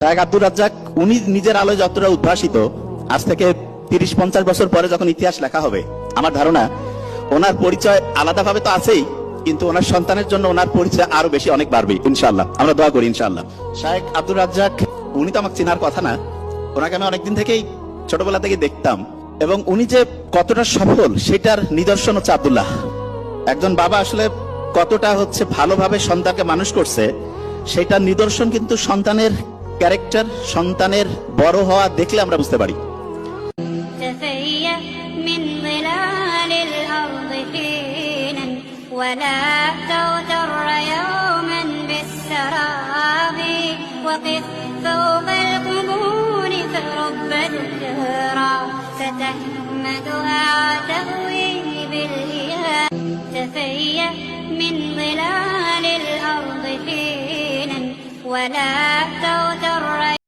শায়েখ আব্দুর রাজ্জাক উনি নিজের আলোয় যতটা উদ্ভাসিত, আজ থেকে 30-50 বছর পরে যখন ইতিহাস লেখা হবে, আমার ধারণা ওনার পরিচয় আলাদাভাবে তো আছেই, কিন্তু ওনার সন্তানের জন্য ওনার পরিচয় আরো বেশি অনেক বাড়বে ইনশাআল্লাহ। আমরা দোয়া করি ইনশাআল্লাহ। শায়েখ আব্দুর রাজ্জাক উনি তো আমাকে চেনার কথা না, ওনাকে আমি অনেকদিন থেকেই ছোটবেলা থেকে দেখতাম, এবং উনি যে কতটা সফল সেটার নিদর্শন হচ্ছে আব্দুল্লাহ। একজন বাবা আসলে কতটা ভালোভাবে সন্তানকে মানুষ করছে সেটার নিদর্শন কিন্তু সন্তানের ক্যারেক্টার, সন্তানের বড় হওয়া দেখলে আমরা বুঝতে পারি। ولا تغتر يوما بالسراب وقف فوق القبور فرب الدهرا ستحمدها تهوي بالإياب تفيأ من ظلال الأرض حينا ولا تغتر